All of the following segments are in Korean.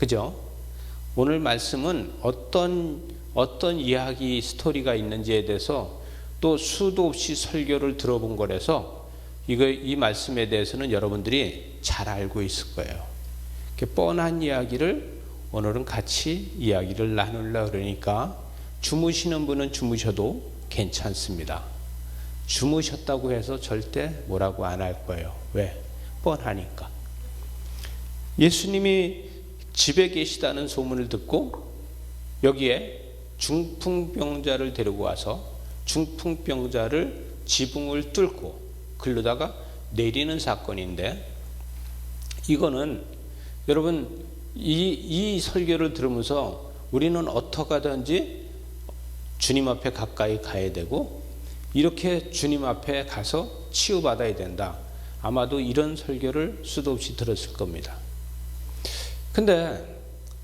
그죠? 오늘 말씀은 어떤 이야기 스토리가 있는지에 대해서 또 수도 없이 설교를 들어본 거라서 이 말씀에 대해서는 여러분들이 잘 알고 있을 거예요. 이렇게 뻔한 이야기를 오늘은 같이 이야기를 나누려고 그러니까 주무시는 분은 주무셔도 괜찮습니다. 주무셨다고 해서 절대 뭐라고 안 할 거예요. 왜? 뻔하니까. 예수님이 집에 계시다는 소문을 듣고 여기에 중풍병자를 데리고 와서 중풍병자를 지붕을 뚫고 글로다가 내리는 사건인데, 이거는 여러분 이 설교를 들으면서 우리는 어떻게 하든지 주님 앞에 가까이 가야 되고 이렇게 주님 앞에 가서 치유받아야 된다. 아마도 이런 설교를 수도 없이 들었을 겁니다. 근데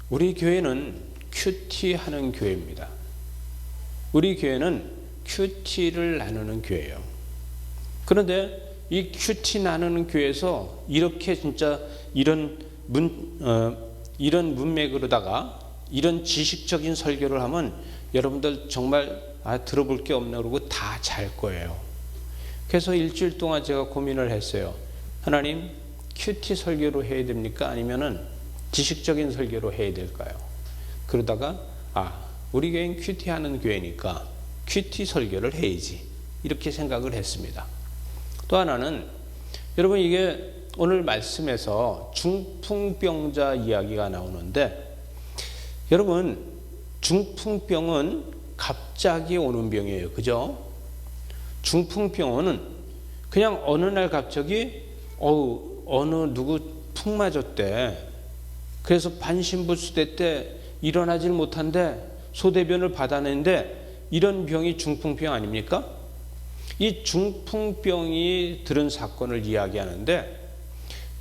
우리 교회는 큐티하는 교회입니다. 우리 교회는 큐티를 나누는 교회예요. 그런데 이 큐티 나누는 교회에서 이렇게 진짜 이런 문맥으로다가 이런 지식적인 설교를 하면 여러분들 정말 들어볼 게 없나 그러고 다 잘 거예요. 그래서 일주일 동안 제가 고민을 했어요. 하나님, 큐티 설교로 해야 됩니까? 아니면은 지식적인 설교로 해야 될까요? 그러다가 우리 교회는 큐티하는 교회니까 큐티 설교를 해야지, 이렇게 생각을 했습니다. 또 하나는 여러분, 이게 오늘 말씀에서 중풍병자 이야기가 나오는데, 여러분 중풍병은 갑자기 오는 병이에요. 그죠? 중풍병은 그냥 어느 날 갑자기 어느 누구 푹 맞았대. 그래서 반신불수대 때 일어나질 못한데 소대변을 받아내는데, 이런 병이 중풍병 아닙니까? 이 중풍병이 들은 사건을 이야기하는데,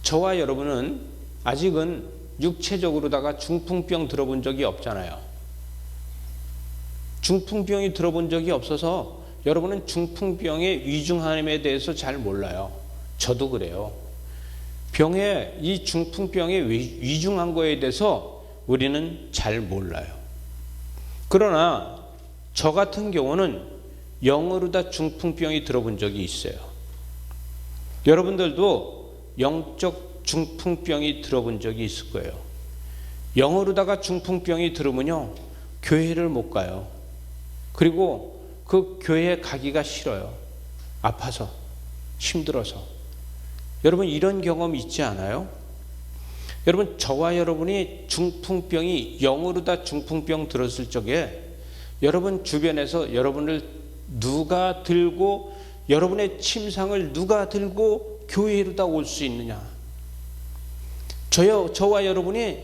저와 여러분은 아직은 육체적으로다가 중풍병 들어본 적이 없잖아요. 중풍병이 들어본 적이 없어서 여러분은 중풍병의 위중함에 대해서 잘 몰라요. 저도 그래요. 이 중풍병의 위중한 거에 대해서 우리는 잘 몰라요. 그러나 저 같은 경우는 영어로 다 중풍병이 들어본 적이 있어요. 여러분들도 영적 중풍병이 들어본 적이 있을 거예요. 영어로다가 중풍병이 들으면요, 교회를 못 가요. 그리고 그 교회에 가기가 싫어요. 아파서, 힘들어서. 여러분 이런 경험 있지 않아요? 여러분, 저와 여러분이 중풍병이 영어로다 중풍병 들었을 적에 여러분 주변에서 여러분을 누가 들고, 여러분의 침상을 누가 들고 교회로다 올 수 있느냐? 저와 여러분이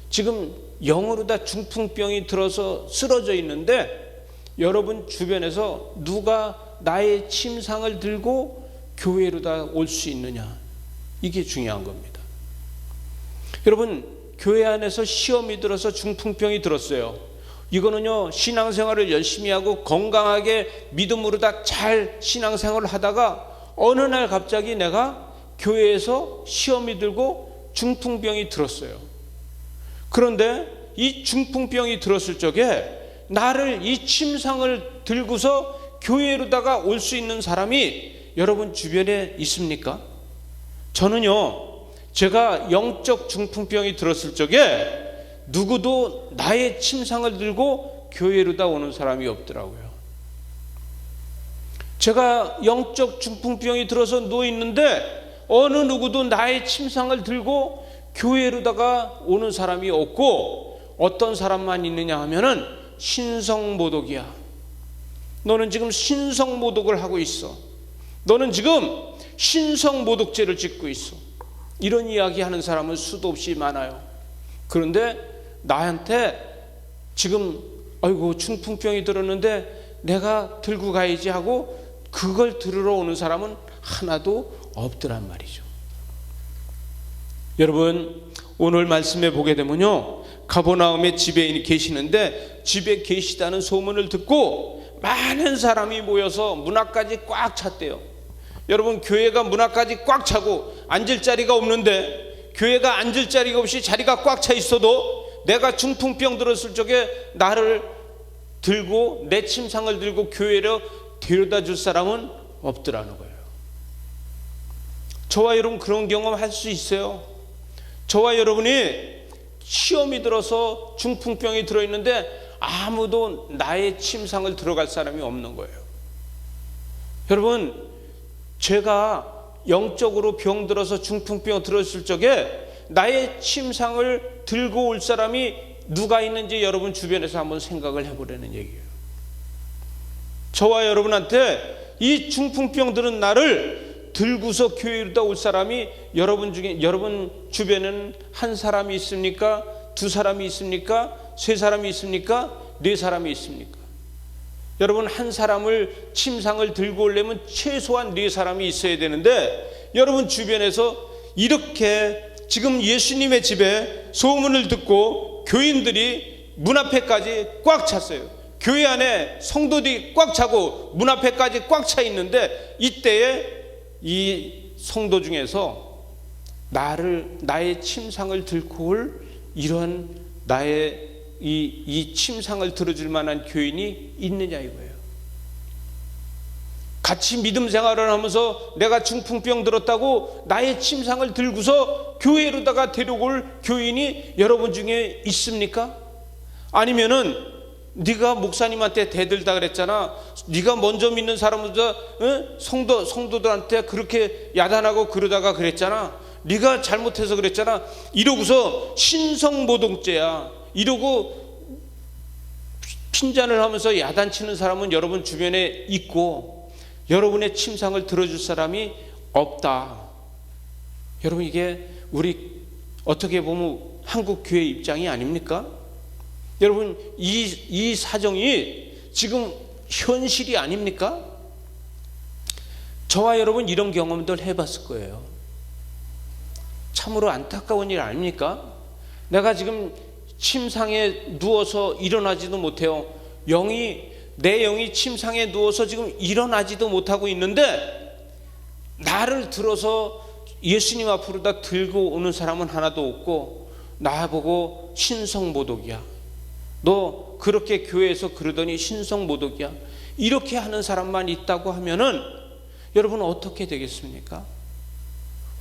지금 영어로다 중풍병이 들어서 쓰러져 있는데 여러분 주변에서 누가 나의 침상을 들고 교회로다 올 수 있느냐? 이게 중요한 겁니다. 여러분, 교회 안에서 시험이 들어서 중풍병이 들었어요. 이거는요, 신앙생활을 열심히 하고 건강하게 믿음으로 다 잘 신앙생활을 하다가 어느 날 갑자기 내가 교회에서 시험이 들고 중풍병이 들었어요. 그런데 이 중풍병이 들었을 적에 나를 이 침상을 들고서 교회로다가 올 수 있는 사람이 여러분 주변에 있습니까? 저는요, 제가 영적 중풍병이 들었을 적에 누구도 나의 침상을 들고 교회로다 오는 사람이 없더라고요. 제가 영적 중풍병이 들어서 누워 있는데 어느 누구도 나의 침상을 들고 교회로다가 오는 사람이 없고, 어떤 사람만 있느냐 하면은 신성모독이야. 너는 지금 신성모독을 하고 있어. 너는 지금 신성모독죄를 짓고 있어. 이런 이야기 하는 사람은 수도 없이 많아요. 그런데 나한테 지금 중풍병이 들었는데 내가 들고 가야지 하고 그걸 들으러 오는 사람은 하나도 없더란 말이죠. 여러분, 오늘 말씀에 보게 되면요, 가버나움에 집에 계시는데 집에 계시다는 소문을 듣고 많은 사람이 모여서 문 앞까지 꽉 찼대요. 여러분, 교회가 문 앞까지 꽉 차고 앉을 자리가 없는데, 교회가 앉을 자리가 없이 자리가 꽉 차 있어도 내가 중풍병 들었을 적에 나를 들고 내 침상을 들고 교회로 데려다 줄 사람은 없더라는 거예요. 저와 여러분 그런 경험 할 수 있어요. 저와 여러분이 시험이 들어서 중풍병이 들어있는데 아무도 나의 침상을 들어갈 사람이 없는 거예요. 여러분, 제가 영적으로 병들어서 중풍병 들었을 적에 나의 침상을 들고 올 사람이 누가 있는지 여러분 주변에서 한번 생각을 해보라는 얘기예요. 저와 여러분한테 이 중풍병 들은 나를 들고서 교회로다 올 사람이 여러분 주변에는 한 사람이 있습니까? 두 사람이 있습니까? 세 사람이 있습니까? 네 사람이 있습니까? 여러분, 한 사람을 침상을 들고 오려면 최소한 네 사람이 있어야 되는데, 여러분 주변에서 이렇게 지금 예수님의 집에 소문을 듣고 교인들이 문 앞에까지 꽉 찼어요. 교회 안에 성도들이 꽉 차고 문 앞에까지 꽉 차 있는데, 이때에 이 성도 중에서 나의 침상을 들고 올 이런 나의 이 침상을 들어줄 만한 교인이 있느냐 이거예요. 같이 믿음 생활을 하면서 내가 중풍병 들었다고 나의 침상을 들고서 교회로다가 데려올 교인이 여러분 중에 있습니까? 아니면은 네가 목사님한테 대들다 그랬잖아, 네가 먼저 믿는 사람보다 성도들한테 그렇게 야단하고 그러다가 그랬잖아, 네가 잘못해서 그랬잖아, 이러고서 신성모독죄야 이러고 핀잔을 하면서 야단치는 사람은 여러분 주변에 있고 여러분의 침상을 들어줄 사람이 없다. 여러분, 이게 우리 어떻게 보면 한국 교회 입장이 아닙니까? 여러분, 이 사정이 지금 현실이 아닙니까? 저와 여러분 이런 경험들 해봤을 거예요. 참으로 안타까운 일 아닙니까? 내가 지금 침상에 누워서 일어나지도 못해요. 내 영이 침상에 누워서 지금 일어나지도 못하고 있는데, 나를 들어서 예수님 앞으로 다 들고 오는 사람은 하나도 없고, 나보고 신성모독이야, 너 그렇게 교회에서 그러더니 신성모독이야, 이렇게 하는 사람만 있다고 하면은 여러분 어떻게 되겠습니까?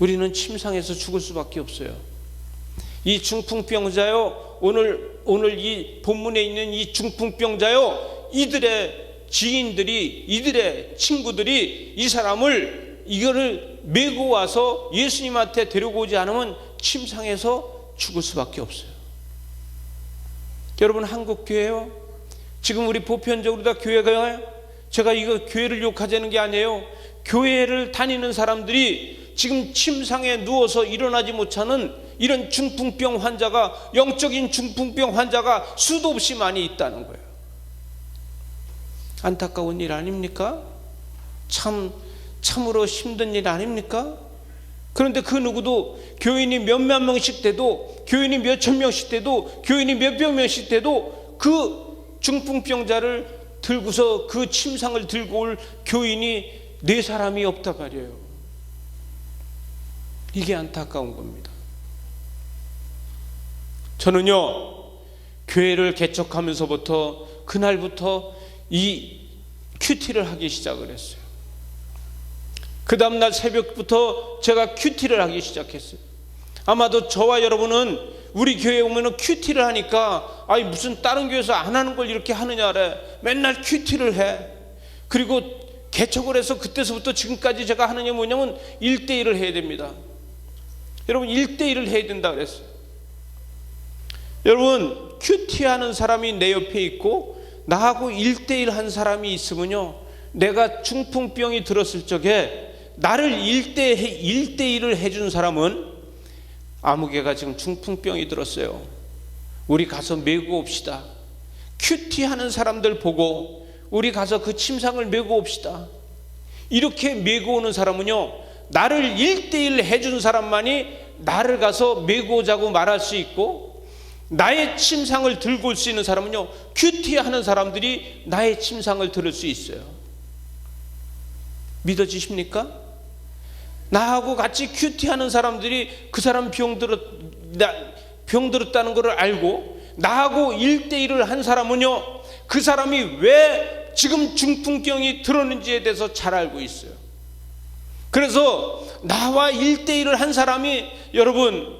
우리는 침상에서 죽을 수밖에 없어요. 이 중풍병자요, 오늘 이 본문에 있는 이 중풍병자요, 이들의 지인들이, 이들의 친구들이 이 사람을 이거를 메고 와서 예수님한테 데려오지 않으면 침상에서 죽을 수밖에 없어요. 여러분, 한국 교회요, 지금 우리 보편적으로 다 교회가, 제가 이거 교회를 욕하자는 게 아니에요. 교회를 다니는 사람들이 지금 침상에 누워서 일어나지 못하는 이런 중풍병 환자가, 영적인 중풍병 환자가 수도 없이 많이 있다는 거예요. 안타까운 일 아닙니까? 참으로 힘든 일 아닙니까? 그런데 그 누구도 교인이 몇몇 명씩 돼도, 교인이 몇천 명씩 돼도, 교인이 몇백 명씩 돼도 그 중풍병자를 들고서 그 침상을 들고 올 교인이 네 사람이 없다 말이에요. 이게 안타까운 겁니다. 저는요, 교회를 개척하면서부터 그날부터 이 큐티를 하기 시작을 했어요. 그 다음날 새벽부터 제가 큐티를 하기 시작했어요. 아마도 저와 여러분은 우리 교회에 오면 큐티를 하니까, 아니 무슨 다른 교회에서 안 하는 걸 이렇게 하느냐래, 맨날 큐티를 해. 그리고 개척을 해서 그때서부터 지금까지 제가 하는 게 뭐냐면 1대1을 해야 됩니다. 여러분, 1대1을 해야 된다 그랬어요. 여러분, 큐티하는 사람이 내 옆에 있고 나하고 1대1 한 사람이 있으면요, 내가 중풍병이 들었을 적에 나를 1대1을 해준 사람은, 아무개가 지금 중풍병이 들었어요, 우리 가서 메고 옵시다. 큐티하는 사람들 보고 우리 가서 그 침상을 메고 옵시다. 이렇게 메고 오는 사람은요, 나를 1대1 해준 사람만이 나를 가서 메고 오자고 말할 수 있고, 나의 침상을 들고 올 수 있는 사람은요, 큐티하는 사람들이 나의 침상을 들을 수 있어요. 믿어지십니까? 나하고 같이 큐티하는 사람들이 그 사람 병 들었다는 것을 알고 나하고 1대1을 한 사람은요, 그 사람이 왜 지금 중풍병이 들었는지에 대해서 잘 알고 있어요. 그래서 나와 1대1을 한 사람이, 여러분,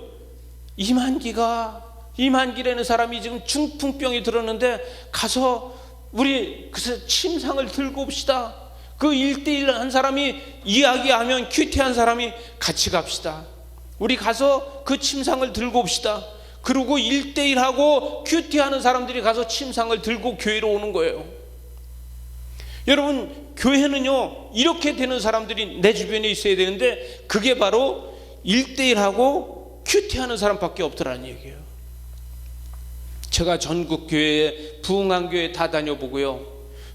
이만기라는 사람이 지금 중풍병이 들었는데 가서 우리 그 침상을 들고 옵시다. 그 1대1 한 사람이 이야기하면 큐티한 사람이 같이 갑시다. 우리 가서 그 침상을 들고 옵시다. 그리고 1대1 하고 큐티하는 사람들이 가서 침상을 들고 교회로 오는 거예요. 여러분, 교회는요, 이렇게 되는 사람들이 내 주변에 있어야 되는데 그게 바로 1대1 하고 큐티하는 사람밖에 없더라는 얘기예요. 제가 전국 교회에, 부흥한 교회 다 다녀보고요,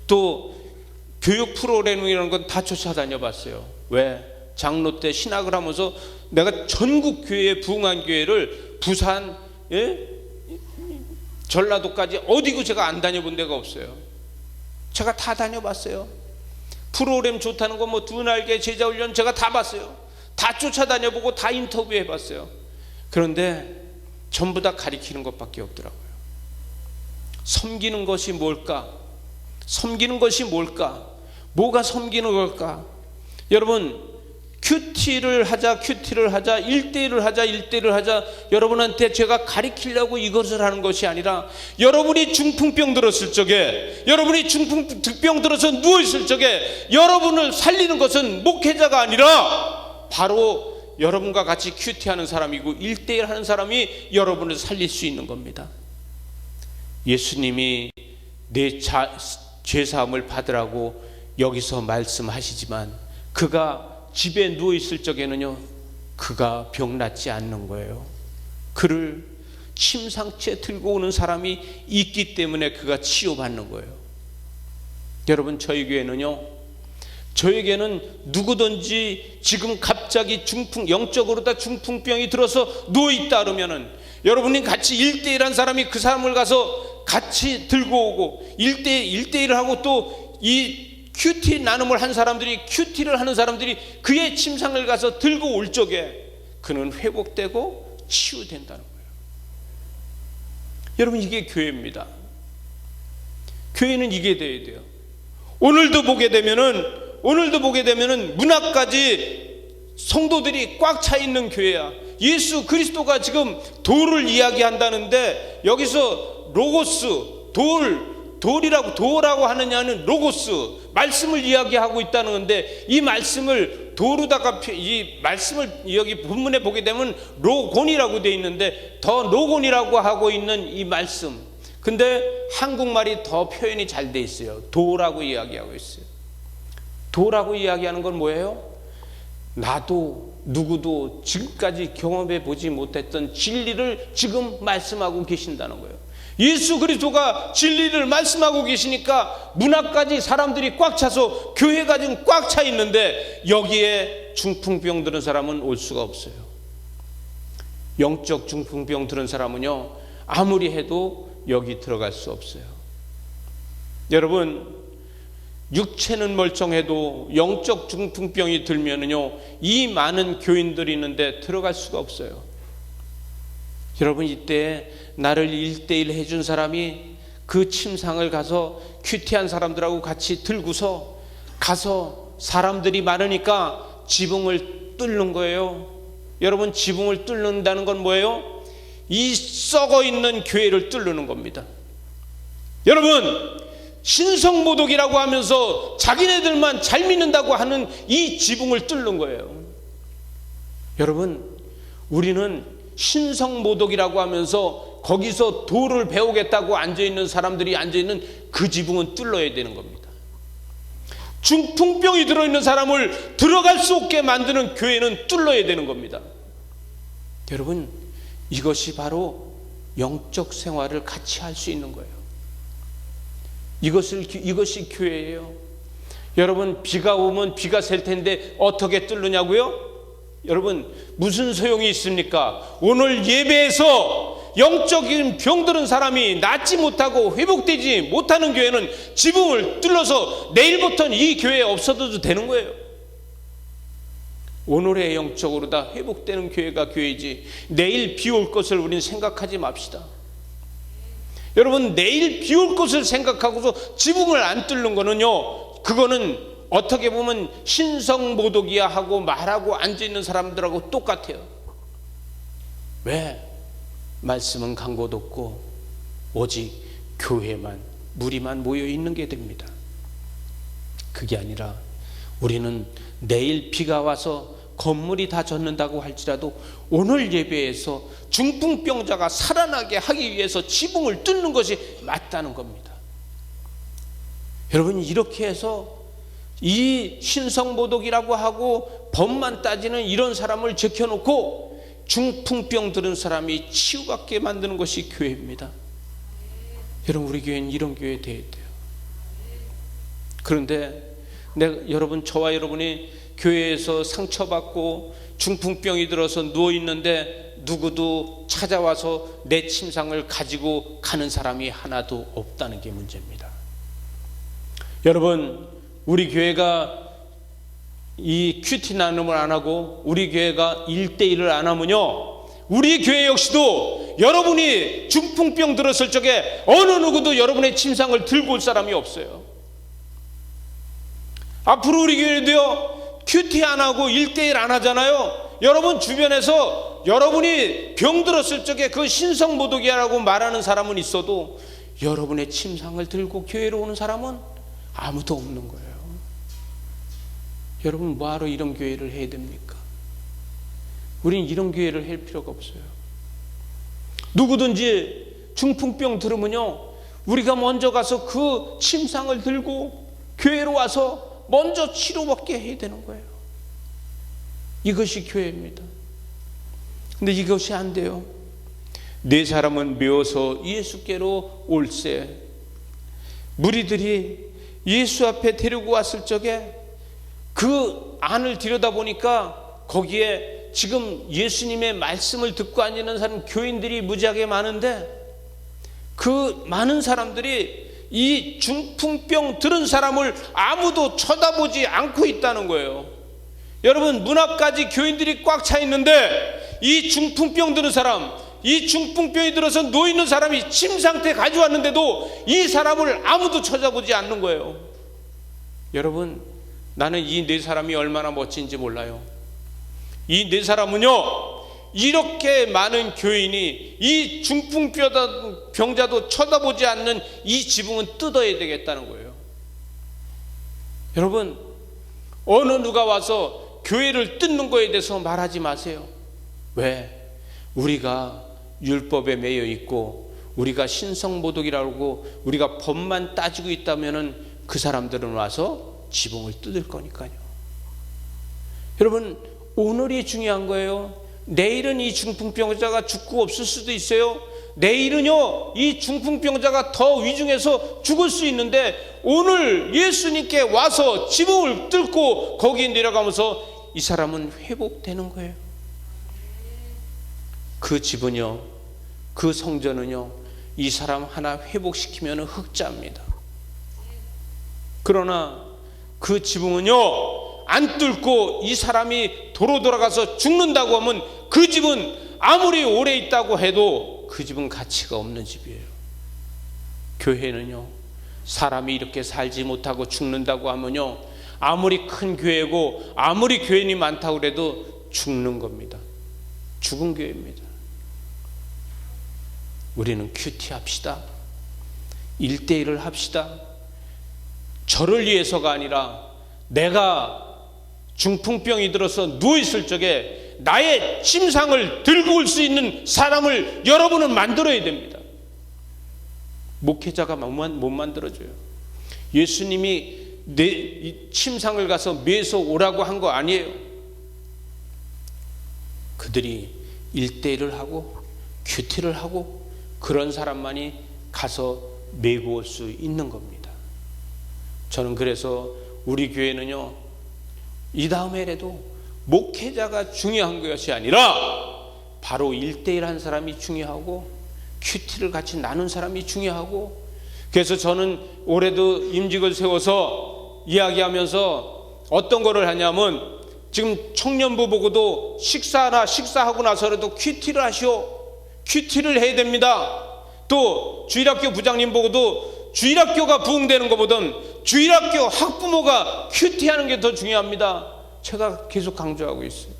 또 교육 프로그램이라는 건 다 쫓아다녀봤어요. 왜? 장로 때 신학을 하면서 내가 전국 교회에, 부흥한 교회를 부산, 전라도까지 어디고 제가 안 다녀본 데가 없어요. 제가 다 다녀봤어요. 프로그램 좋다는 거, 뭐 2날개 제자훈련 제가 다 봤어요. 다 쫓아다녀보고 다 인터뷰해봤어요. 그런데 전부 다 가리키는 것밖에 없더라고요. 섬기는 것이 뭘까? 섬기는 것이 뭘까? 뭐가 섬기는 걸까? 여러분, 큐티를 하자, 1대1을 하자, 여러분한테 제가 가리키려고 이것을 하는 것이 아니라, 여러분이 중풍병 들었을 적에, 여러분이 중풍병 들어서 누워있을 적에 여러분을 살리는 것은 목회자가 아니라 바로 여러분과 같이 큐티하는 사람이고 1대1 하는 사람이 여러분을 살릴 수 있는 겁니다. 예수님이 내 죄사함을 받으라고 여기서 말씀하시지만 그가 집에 누워있을 적에는요, 그가 병 낫지 않는 거예요. 그를 침상째 들고 오는 사람이 있기 때문에 그가 치유받는 거예요. 여러분, 저희 교회는요, 저에게는 누구든지 지금 갑자기 영적으로 다 중풍병이 들어서 누워있다 그러면은, 여러분이 같이 1대1한 사람이 그 사람을 가서 같이 들고 오고, 1대1을 하고 또 이 큐티 나눔을 한 사람들이, 큐티를 하는 사람들이 그의 침상을 가서 들고 올 적에 그는 회복되고 치유된다는 거예요. 여러분, 이게 교회입니다. 교회는 이게 돼야 돼요. 오늘도 보게 되면은 문 앞까지 성도들이 꽉 차 있는 교회야. 예수 그리스도가 지금 도를 이야기한다는데 여기서 로고스, 도라고 하느냐는 로고스, 말씀을 이야기하고 있다는 건데, 이 말씀을 도로다가, 이 말씀을 여기 본문에 보게 되면 로곤이라고 되어 있는데 더 로곤이라고 하고 있는 이 말씀, 근데 한국말이 더 표현이 잘 돼 있어요. 도라고 이야기하고 있어요. 도라고 이야기하는 건 뭐예요? 나도 누구도 지금까지 경험해 보지 못했던 진리를 지금 말씀하고 계신다는 거예요. 예수 그리스도가 진리를 말씀하고 계시니까 문 앞까지 사람들이 꽉 차서 교회가 지금 꽉 차 있는데 여기에 중풍병 들은 사람은 올 수가 없어요. 영적 중풍병 들은 사람은요, 아무리 해도 여기 들어갈 수 없어요. 여러분, 육체는 멀쩡해도 영적 중풍병이 들면은요, 이 많은 교인들이 있는데 들어갈 수가 없어요. 여러분, 이때 나를 1대1 해준 사람이 그 침상을 가서 큐티한 사람들하고 같이 들고서 가서 사람들이 많으니까 지붕을 뚫는 거예요. 여러분, 지붕을 뚫는다는 건 뭐예요? 이 썩어 있는 교회를 뚫는 겁니다. 여러분, 신성모독이라고 하면서 자기네들만 잘 믿는다고 하는 이 지붕을 뚫는 거예요. 여러분, 우리는 신성모독이라고 하면서 거기서 도를 배우겠다고 앉아있는 사람들이 앉아있는 그 지붕은 뚫어야 되는 겁니다. 중풍병이 들어있는 사람을 들어갈 수 없게 만드는 교회는 뚫어야 되는 겁니다. 여러분, 이것이 바로 영적 생활을 같이 할 수 있는 거예요. 이것이 교회예요. 여러분, 비가 오면 비가 셀 텐데 어떻게 뚫느냐고요? 여러분, 무슨 소용이 있습니까? 오늘 예배에서 영적인 병들은 사람이 낫지 못하고 회복되지 못하는 교회는 지붕을 뚫어서 내일부터는 이 교회에 없어도 되는 거예요. 오늘의 영적으로 다 회복되는 교회가 교회지, 내일 비 올 것을 우리는 생각하지 맙시다. 여러분, 내일 비 올 것을 생각하고서 지붕을 안 뚫는 거는요, 그거는 어떻게 보면 신성모독이야 하고 말하고 앉아있는 사람들하고 똑같아요. 왜? 말씀은 간 곳 없고 오직 교회만, 무리만 모여 있는 게 됩니다. 그게 아니라 우리는 내일 비가 와서 건물이 다 젖는다고 할지라도 오늘 예배에서 중풍병자가 살아나게 하기 위해서 지붕을 뚫는 것이 맞다는 겁니다. 여러분, 이렇게 해서 이 신성모독이라고 하고 법만 따지는 이런 사람을 제껴놓고 중풍병 들은 사람이 치유받게 만드는 것이 교회입니다. 여러분, 우리 교회는 이런 교회 되어야 돼요. 그런데 여러분, 저와 여러분이 교회에서 상처받고 중풍병이 들어서 누워있는데 누구도 찾아와서 내 침상을 가지고 가는 사람이 하나도 없다는 게 문제입니다. 여러분, 우리 교회가 이 큐티 나눔을 안 하고 우리 교회가 1대1을 안 하면요, 우리 교회 역시도 여러분이 중풍병 들었을 적에 어느 누구도 여러분의 침상을 들고 올 사람이 없어요. 앞으로 우리 교회도요, 큐티 안 하고 1대1 안 하잖아요. 여러분 주변에서 여러분이 병 들었을 적에 그 신성모독이라고 말하는 사람은 있어도 여러분의 침상을 들고 교회로 오는 사람은 아무도 없는 거예요. 여러분, 뭐하러 이런 교회를 해야 됩니까? 우린 이런 교회를 할 필요가 없어요. 누구든지 중풍병 들으면요, 우리가 먼저 가서 그 침상을 들고 교회로 와서 먼저 치료받게 해야 되는 거예요. 이것이 교회입니다. 근데 이것이 안 돼요. 네 사람은 메어서 예수께로 올세. 무리들이 예수 앞에 데리고 왔을 적에 그 안을 들여다보니까 거기에 지금 예수님의 말씀을 듣고 앉는 사람, 교인들이 무지하게 많은데 그 많은 사람들이 이 중풍병 들은 사람을 아무도 쳐다보지 않고 있다는 거예요. 여러분, 문 앞까지 교인들이 꽉 차 있는데 이 중풍병 들은 사람, 이 중풍병이 들어서 누워있는 사람이 침 상태 가져왔는데도 이 사람을 아무도 쳐다보지 않는 거예요. 여러분, 나는 이 네 사람이 얼마나 멋진지 몰라요. 이 네 사람은요, 이렇게 많은 교인이 이 중풍병자도 쳐다보지 않는 이 지붕은 뜯어야 되겠다는 거예요. 여러분, 어느 누가 와서 교회를 뜯는 거에 대해서 말하지 마세요. 왜? 우리가 율법에 매여 있고 우리가 신성모독이라고 우리가 법만 따지고 있다면 그 사람들은 와서 지붕을 뜯을 거니까요. 여러분, 오늘이 중요한 거예요. 내일은 이 중풍병자가 죽고 없을 수도 있어요. 내일은요, 이 중풍병자가 더 위중해서 죽을 수 있는데 오늘 예수님께 와서 지붕을 뚫고 거기에 내려가면서 이 사람은 회복되는 거예요. 그 집은요, 그 성전은요, 이 사람 하나 회복시키면 흑자입니다. 그러나 그 지붕은요, 안 뚫고 이 사람이 도로 돌아가서 죽는다고 하면 그 집은 아무리 오래 있다고 해도 그 집은 가치가 없는 집이에요. 교회는요, 사람이 이렇게 살지 못하고 죽는다고 하면요, 아무리 큰 교회고 아무리 교인이 많다고 해도 죽는 겁니다. 죽은 교회입니다. 우리는 큐티 합시다. 1대1을 합시다. 저를 위해서가 아니라 내가 중풍병이 들어서 누워있을 적에 나의 침상을 들고 올 수 있는 사람을 여러분은 만들어야 됩니다. 목회자가 못 만들어줘요. 예수님이 내 침상을 가서 매서 오라고 한 거 아니에요. 그들이 1대1을 하고 큐티를 하고 그런 사람만이 가서 메고 올 수 있는 겁니다. 저는 그래서 우리 교회는요, 이 다음에라도 목회자가 중요한 것이 아니라 바로 1대1 한 사람이 중요하고 큐티를 같이 나눈 사람이 중요하고, 그래서 저는 올해도 임직을 세워서 이야기하면서 어떤 거를 하냐면, 지금 청년부 보고도 식사하고 나서라도 큐티를 하시오. 큐티를 해야 됩니다. 또 주일학교 부장님 보고도 주일학교가 부흥되는 것보다는 주일학교 학부모가 큐티하는 게 더 중요합니다. 제가 계속 강조하고 있어요.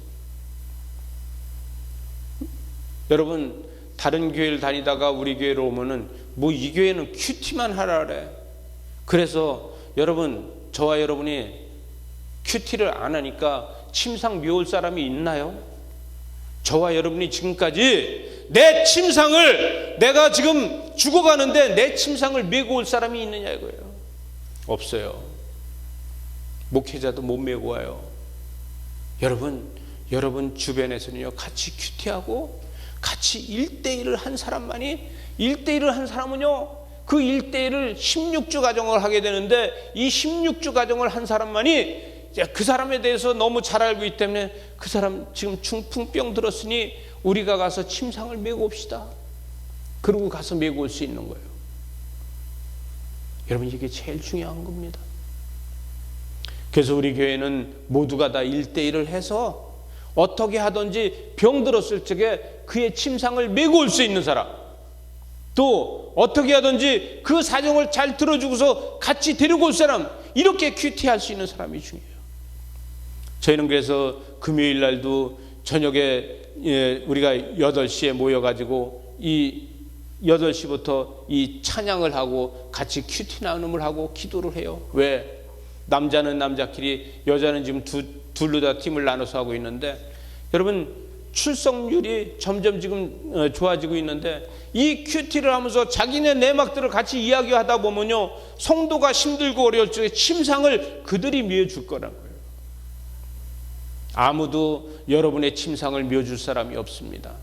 여러분, 다른 교회를 다니다가 우리 교회로 오면은 뭐 이 교회는 큐티만 하라 그래. 그래서 여러분, 저와 여러분이 큐티를 안 하니까 침상 묘올 사람이 있나요? 저와 여러분이 지금까지 내 침상을, 내가 지금 죽어가는데 내 침상을 메고 올 사람이 있느냐 이거예요. 없어요. 목회자도 못 메고 와요. 여러분 주변에서는요, 같이 큐티하고 같이 1대1을 한 사람만이, 1대1을 한 사람은요, 그 1대1을 16주 가정을 하게 되는데, 이 16주 가정을 한 사람만이 그 사람에 대해서 너무 잘 알고 있기 때문에 그 사람 지금 중풍병 들었으니 우리가 가서 침상을 메고 옵시다. 그러고 가서 메고 올 수 있는 거예요. 여러분, 이게 제일 중요한 겁니다. 그래서 우리 교회는 모두가 다 1대1을 해서 어떻게 하든지 병 들었을 적에 그의 침상을 메고 올 수 있는 사람, 또 어떻게 하든지 그 사정을 잘 들어주고서 같이 데리고 올 사람, 이렇게 큐티할 수 있는 사람이 중요해요. 저희는 그래서 금요일 날도 저녁에 우리가 8시에 모여가지고 이 8시부터 이 찬양을 하고 같이 큐티 나눔을 하고 기도를 해요. 왜? 남자는 남자끼리, 여자는 지금 둘로 다 팀을 나눠서 하고 있는데, 여러분 출석률이 점점 지금 좋아지고 있는데, 이 큐티를 하면서 자기네 내막들을 같이 이야기하다 보면요, 성도가 힘들고 어려울 적에 침상을 그들이 메어줄 거란 거예요. 아무도 여러분의 침상을 메어줄 사람이 없습니다.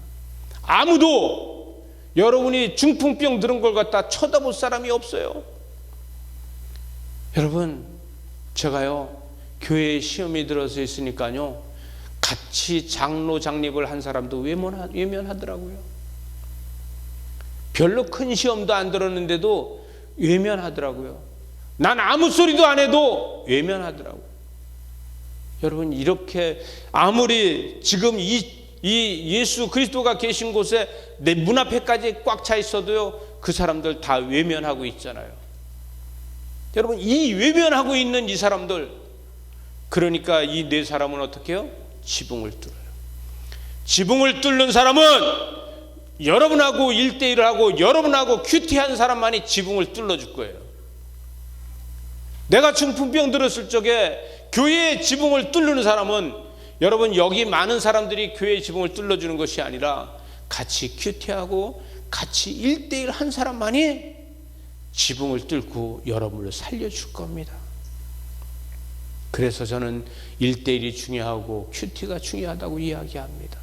아무도 여러분이 중풍병 들은 걸 갖다 쳐다볼 사람이 없어요. 여러분, 제가요, 교회에 시험이 들어서 있으니까요, 같이 장로 장립을 한 사람도 외면하더라고요. 별로 큰 시험도 안 들었는데도 외면하더라고요. 난 아무 소리도 안 해도 외면하더라고요. 여러분, 이렇게 아무리 지금 이 예수 그리스도가 계신 곳에 내 문 앞에까지 꽉 차 있어도요, 그 사람들 다 외면하고 있잖아요. 여러분, 이 외면하고 있는 이 사람들, 그러니까 이 네 사람은 어떻게 해요? 지붕을 뚫어요. 지붕을 뚫는 사람은 여러분하고 1대1을 하고 여러분하고 큐티한 사람만이 지붕을 뚫어줄 거예요. 내가 중풍병 들었을 적에 교회의 지붕을 뚫는 사람은, 여러분, 여기 많은 사람들이 교회의 지붕을 뚫어주는 것이 아니라 같이 큐티하고 같이 1대1 한 사람만이 지붕을 뚫고 여러분을 살려줄 겁니다. 그래서 저는 1대1이 중요하고 큐티가 중요하다고 이야기합니다.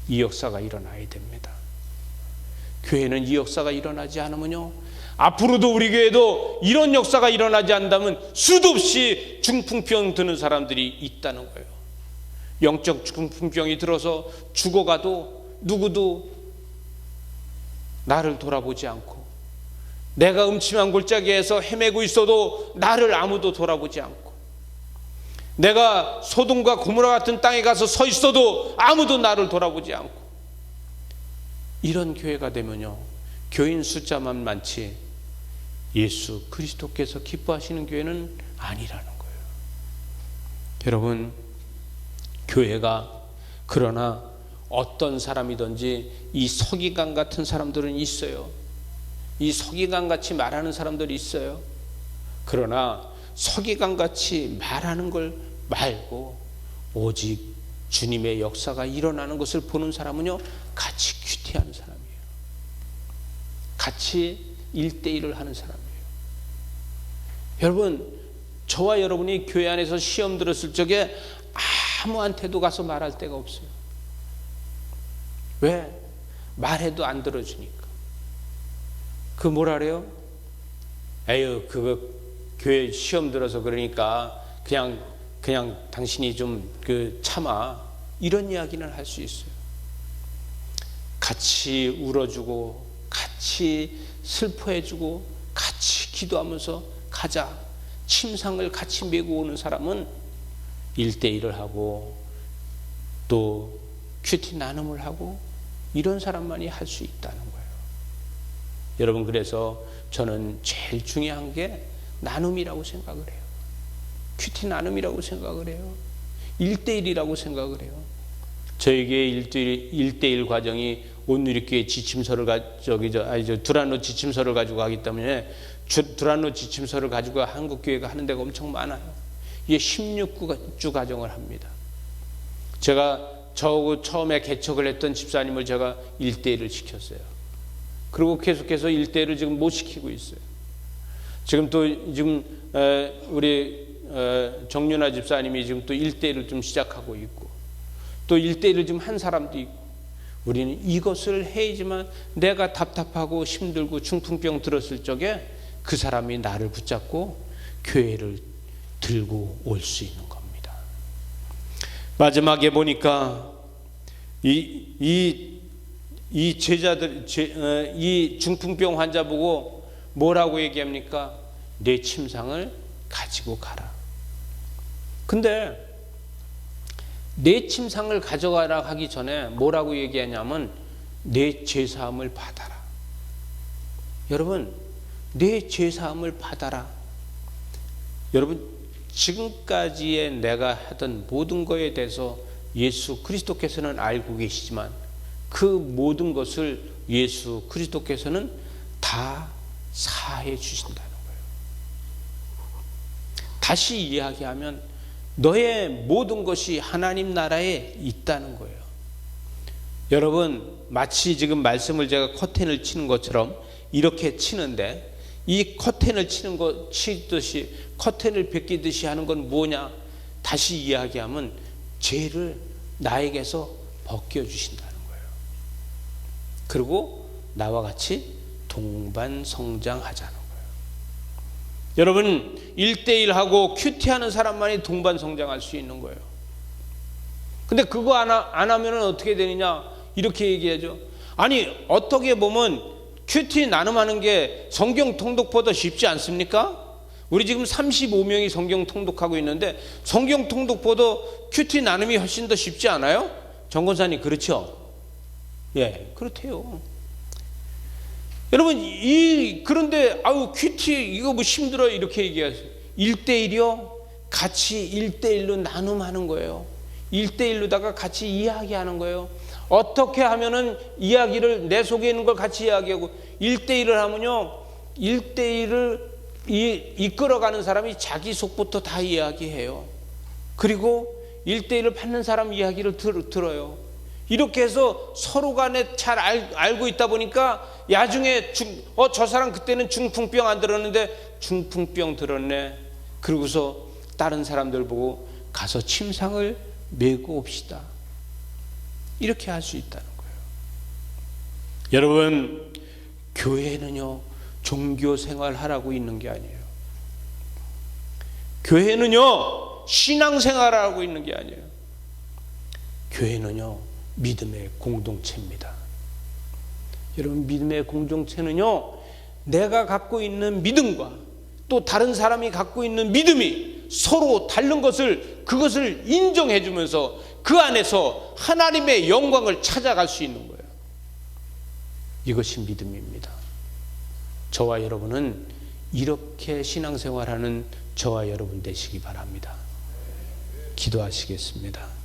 이 역사가 일어나야 됩니다. 교회는 이 역사가 일어나지 않으면요, 앞으로도 우리 교회도 이런 역사가 일어나지 않는다면 수도 없이 중풍병 드는 사람들이 있다는 거예요. 영적 중풍병이 들어서 죽어가도 누구도 나를 돌아보지 않고, 내가 음침한 골짜기에서 헤매고 있어도 나를 아무도 돌아보지 않고, 내가 소돔과 고모라 같은 땅에 가서 서 있어도 아무도 나를 돌아보지 않고, 이런 교회가 되면요, 교인 숫자만 많지 예수 그리스도께서 기뻐하시는 교회는 아니라는 거예요. 여러분, 교회가, 그러나 어떤 사람이든지 이 서기관 같은 사람들은 있어요. 이 서기관 같이 말하는 사람들이 있어요. 그러나 서기관 같이 말하는 걸 말고 오직 주님의 역사가 일어나는 것을 보는 사람은요, 같이 큐티하는 사람이에요. 같이 1대1을 하는 사람이에요. 여러분, 저와 여러분이 교회 안에서 시험 들었을 적에 아무한테도 가서 말할 데가 없어요. 왜? 말해도 안 들어주니까. 그 뭐라 그래요? 에휴, 그거 교회 시험 들어서 그러니까 그냥 당신이 좀 참아, 이런 이야기는 할 수 있어요. 같이 울어주고 같이 슬퍼해주고 같이 기도하면서 가자, 침상을 같이 메고 오는 사람은 1대1을 하고 또 큐티 나눔을 하고 이런 사람만이 할 수 있다는 거예요. 여러분, 그래서 저는 제일 중요한 게 나눔이라고 생각을 해요. 큐티 나눔이라고 생각을 해요. 1대1이라고 생각을 해요. 저에게 1대1 과정이 온누리교회 지침서를 두란노 지침서를 가지고 하기 때문에 두란노 지침서를 가지고 한국교회가 하는 데가 엄청 많아요. 이게 16주 과정을 합니다. 제가 저하고 처음에 개척을 했던 집사님을 제가 1대1을 시켰어요. 그리고 계속해서 1대1을 지금 못 시키고 있어요. 지금 우리 정윤아 집사님이 지금 또 1대1을 좀 시작하고 있고, 또 1대1을 지금 한 사람도 있고, 우리는 이것을 해야지만 내가 답답하고 힘들고 중풍병 들었을 적에 그 사람이 나를 붙잡고 교회를 들고 올 수 있는 겁니다. 마지막에 보니까 이 제자들, 이 중풍병 환자 보고 뭐라고 얘기합니까? 내 침상을 가지고 가라. 근데 내 침상을 가져가라 하기 전에 뭐라고 얘기하냐면 내 죄사함을 받아라. 여러분, 내 죄사함을 받아라. 여러분, 지금까지의 내가 하던 모든 것에 대해서 예수 그리스도께서는 알고 계시지만 그 모든 것을 예수 그리스도께서는 다 사해 주신다는 거예요. 다시 이야기하면 너의 모든 것이 하나님 나라에 있다는 거예요. 여러분, 마치 지금 말씀을 제가 커튼을 치는 것처럼 이렇게 치는데, 이 커튼을 치듯이 커튼을 벗기듯이 하는 건 뭐냐? 다시 이야기하면 죄를 나에게서 벗겨주신다는 거예요. 그리고 나와 같이 동반 성장하자는 거예요. 여러분, 1대1하고 큐티하는 사람만이 동반 성장할 수 있는 거예요. 근데 그거 안 하면 어떻게 되느냐? 이렇게 얘기하죠. 아니, 어떻게 보면 큐티 나눔하는 게 성경 통독보다 쉽지 않습니까? 우리 지금 35명이 성경 통독하고 있는데 성경 통독보다 큐티 나눔이 훨씬 더 쉽지 않아요? 정권사님, 그렇죠? 예, 그렇대요. 여러분, 그런데 큐티 이거 뭐 힘들어 이렇게 얘기하세요. 1대1이요? 같이 1대1로 나눔하는 거예요. 1대1로다가 같이 이야기하는 거예요. 어떻게 하면은 이야기를, 내 속에 있는 걸 같이 이야기하고, 1대1을 하면요, 1대1을 이끌어가는 사람이 자기 속부터 다 이야기해요. 그리고 1대1을 받는 사람 이야기를 들어요. 이렇게 해서 서로 간에 잘 알고 있다 보니까 나중에 저 사람 그때는 중풍병 안 들었는데 중풍병 들었네. 그러고서 다른 사람들 보고 가서 침상을 메고 옵시다. 이렇게 할 수 있다는 거예요. 여러분, 교회는요, 종교 생활하라고 있는 게 아니에요. 교회는요, 신앙생활하라고 있는 게 아니에요. 교회는요, 믿음의 공동체입니다. 여러분, 믿음의 공동체는요, 내가 갖고 있는 믿음과 또 다른 사람이 갖고 있는 믿음이 서로 다른 그것을 인정해 주면서 그 안에서 하나님의 영광을 찾아갈 수 있는 거예요. 이것이 믿음입니다. 저와 여러분은 이렇게 신앙생활하는 저와 여러분 되시기 바랍니다. 기도하시겠습니다.